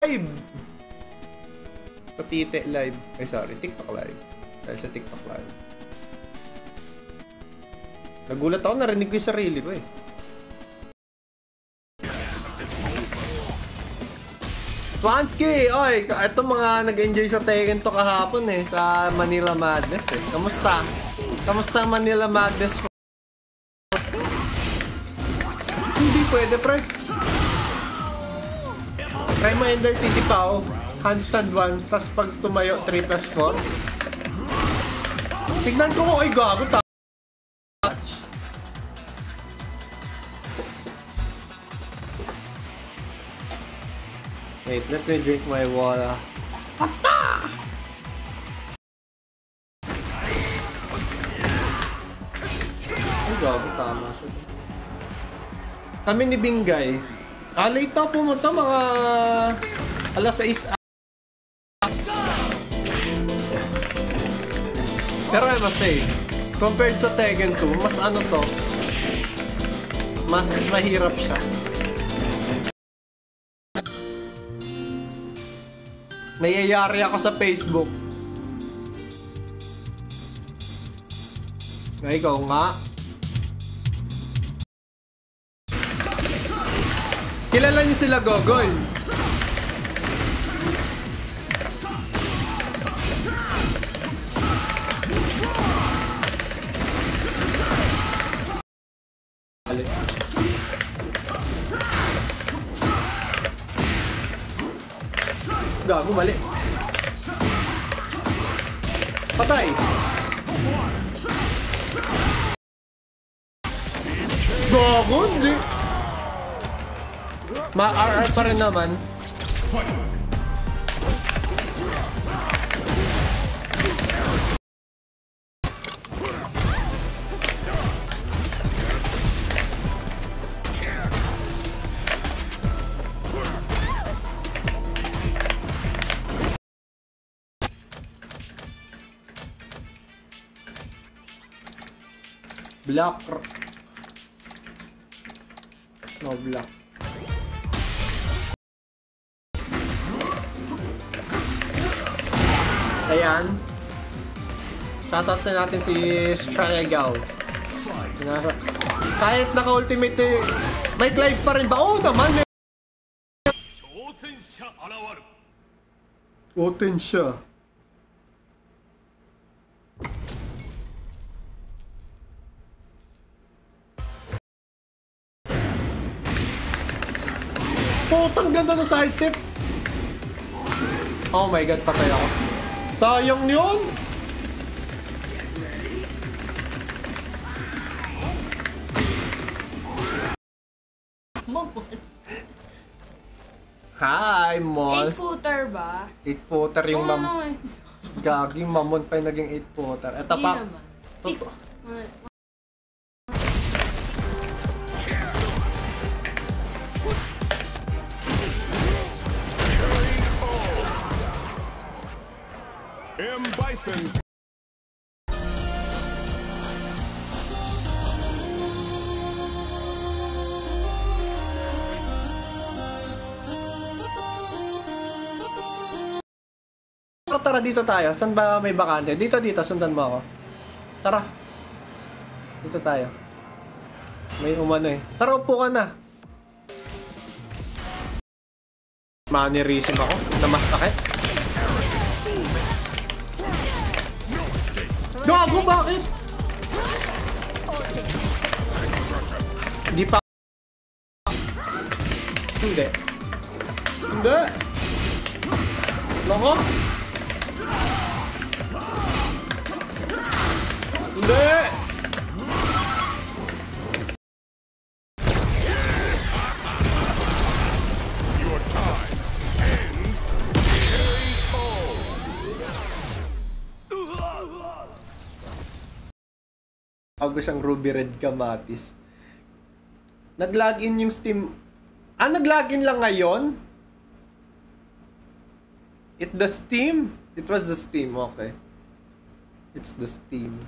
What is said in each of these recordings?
Live! Sa Tite Live. Ay, sorry. TikTok Live. Dahil sa TikTok Live. Nagulat ako, narinig ko yung sarili ko eh. Swansky! Oy, ito mga nag-enjoy sa Tekken to kahapon eh, sa Manila Madness eh. Kamusta? Kamusta ang Manila Madness? Hindi pwede, pre. Try mo Ender titipaw, handstand 1, tapos pag tumayo 3+4. Tignan ko kung ay gago ta. Wait, let me drink my water. Hata! Ay gago, tama siya. Kami ni Bingay. Late na pumunta mga alas 6. Pero I must say, compared sa Tekken 2, mas ano to, mas mahirap siya. Nayayari ako sa Facebook. Ay, ikaw nga. Kilala niyo sila Gogol? Gago, mali. Patay. Gago, hindi. Ma-RR pa rin naman. Black. No, black. Ayan. Shoutout sa natin si Strayagaw. Kahit naka-ultimate eh, may Clive pa rin ba? Oo naman! Oten siya. Putang ganda ng sidestep. Oh my god, patay ako. Sayang yun. Hi, Mol. 8-footer ba? 8-footer yung mam... Gagi, mamon pa yung naging 8-footer. Ito pa. 6. Bison. Tara dito tayo. Saan ba may bakante? Dito, sundan mo ako. Tara. Dito tayo. May umano eh. Tara, upo ka na. Mannerism ako na mas sakit. Gago, bakit? Hindi pa. Hindi. Hindi. Loko. Hindi. Ako siyang Ruby Red Kamatis. Nag-login yung Steam. Ah, nag-login lang ngayon? It the Steam? It was the Steam, okay. It's the Steam.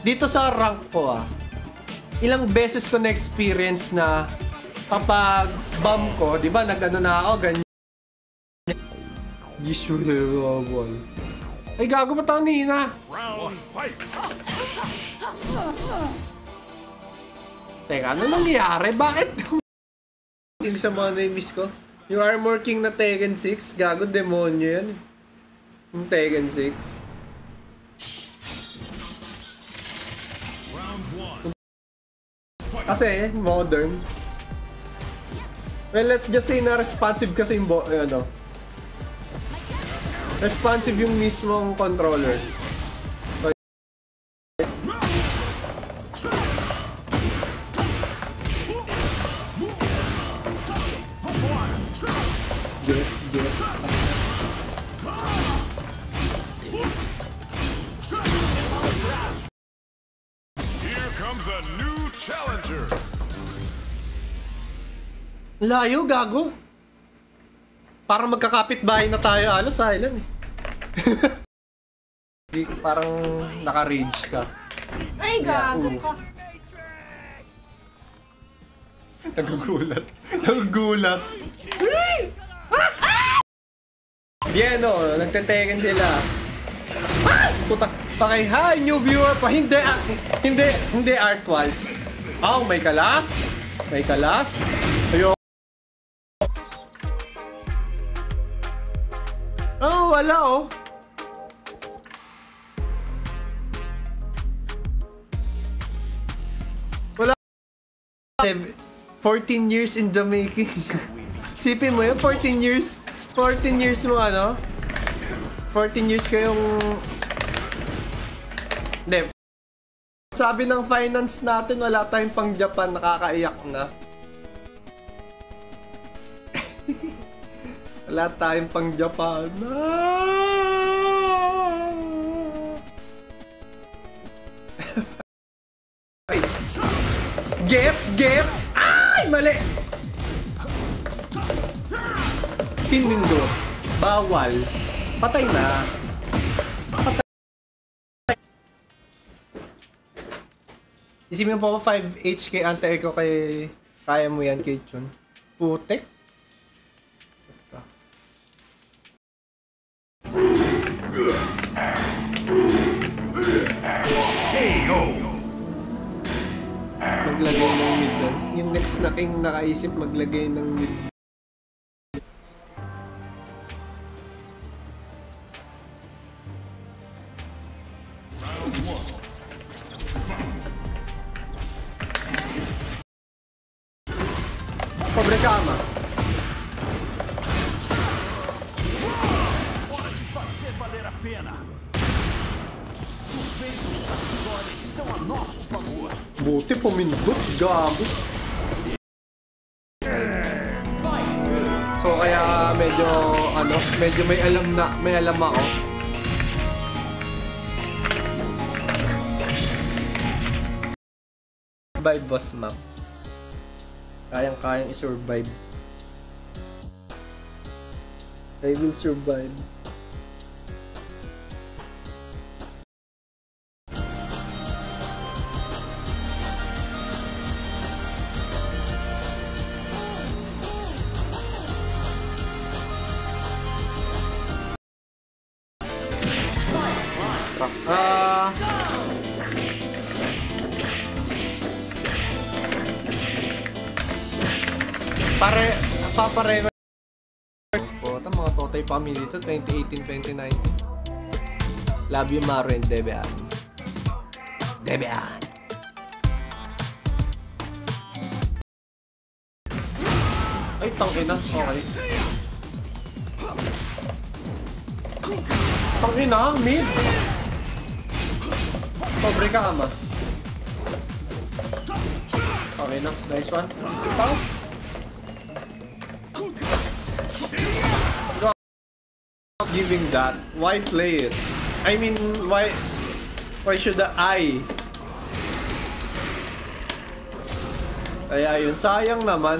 Dito sa rank ko ilang beses ko na-experience na kapag bomb ko, di ba, nag-ano na ako, ganyan. Ay, gago ba ito kanina? Teka, ano nangyari? Bakit? Hindi sa mga na-miss ko. Yung Armor King na Tekken 6, gago, demonyo yan. Yung Tekken 6. Kasi, modern. Well, let's just say na responsive kasi yung ano. Responsive yung mismong controller. So, yes. Here comes a new challenger. Layo, gago. Parang magkakapit bahay na tayo, halos silent eh. Parang naka-rage ka. Ay, gago ka. Nagugulat. Nagugulat. Bien, no, nagte-Tekken sila. Puta, pakay, hi, new viewer pa. Hindi Art Waltz. Oh, may kalas. May kalas. Ayun. Oh, wala oh. Wala. 14 years in the making. Sipin mo yun, 14 years. 14 years mo ano? 14 years kayong... Hindi. Sabi ng finance natin, wala tayong pang Japan, nakakaiyak na. Wala tayong pang Japan. Gep! Ay, mali! Pinindot. Bawal. Patay na. Patay. Isipin mo po 5 HK anti-echo kay... Kaya mo yan, Keichun. Putek. Maglagay ng mid doon. Yung next na king nakaisip maglagay ng mid. Pobre Kama. Hora de fazer valer a pena. Os ventos da vitória estão a nosso favor. Buti pumindot, gago. So kaya medyo may alam ako. Survive boss map. Kayang i-survive. I will survive. Papareho. Puta, mga Totoy family dito, 2018-2019. Love you, Maru and Debian. Debian! Ay, tangina. Okay. Tangina, mid! Pobre ka, ama. Okay na, nice one. Ikaw? Giving that, why play it? I mean, why should I? Kaya yun, sayang naman.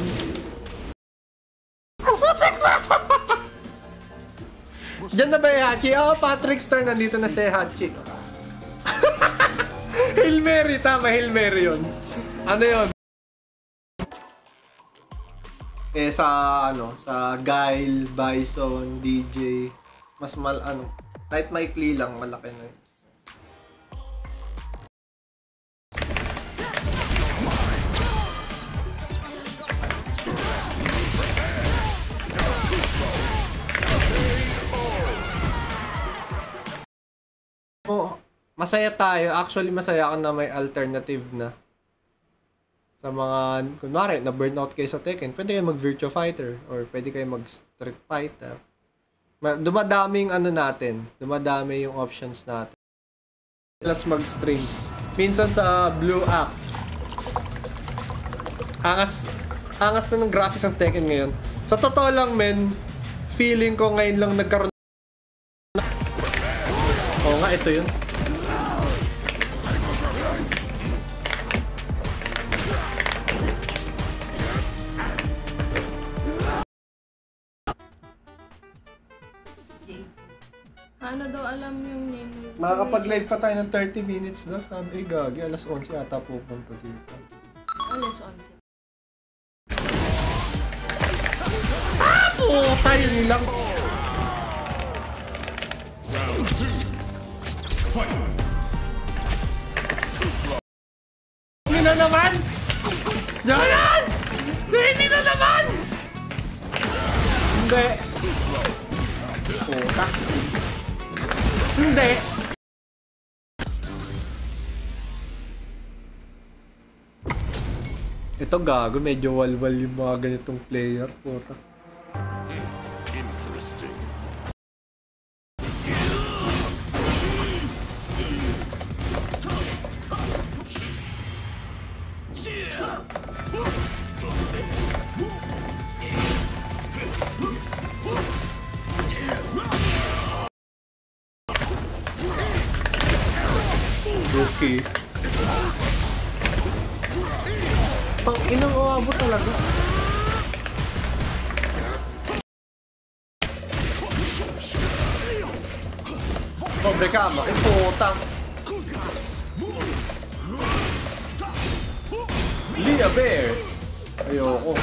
Diyan na ba yung Hachi? Oh, Patrick Star, nandito na si Hachi. Hail Mary, tama, Hail Mary yun. Ano yun? Eh sa sa Guile, Bison, DJ, mas kahit maikli lang, malaki na yun. Oh, masaya tayo. Actually, masaya ako na may alternative na. Sa mga, kunwari, na-burnout kayo sa Tekken, pwede kayo mag-Virtua Fighter or pwede kayo mag-Street Fighter. Dumadami yung natin. Dumadami yung options natin. Plus mag-stream. Minsan sa Blue App. Angas na ng graphics ng Tekken ngayon. Sa totoo lang, men, feeling ko ngayon lang nagkaroon. Oo nga, ito yun. Ano daw alam yung name mo? Makakapag-live pa tayo ng 30 minutes daw. Sabi, gagi, alas 11 ata pupunta dito. Alas 11. Tayo lang. Hindi na naman! Jalan! Hindi na naman! Hindi. Puta. Hindi. Ito gago, medyo walwal yung mga ganitong player. Puta. Interesting. Okay. Tang inang uabot talaga. Pobre kama, putang. Leah Bear. Ayoko.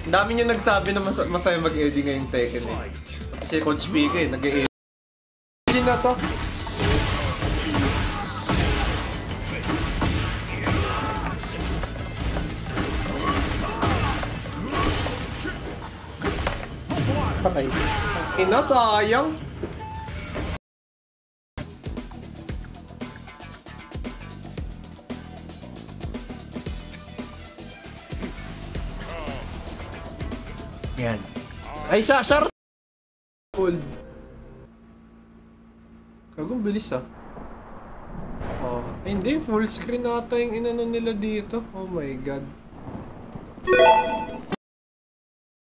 Ang dami niyo nagsabi na masaya mag-AD ngayong Tekken eh. Kasi Coach PK nag-AD. Hindi na to. Patay. Ina, sayang. Yan. Ay, Shar! Old. Kagong bilis ah. Oh, ay, hindi. Full screen ata yung inano nila dito. Oh my god.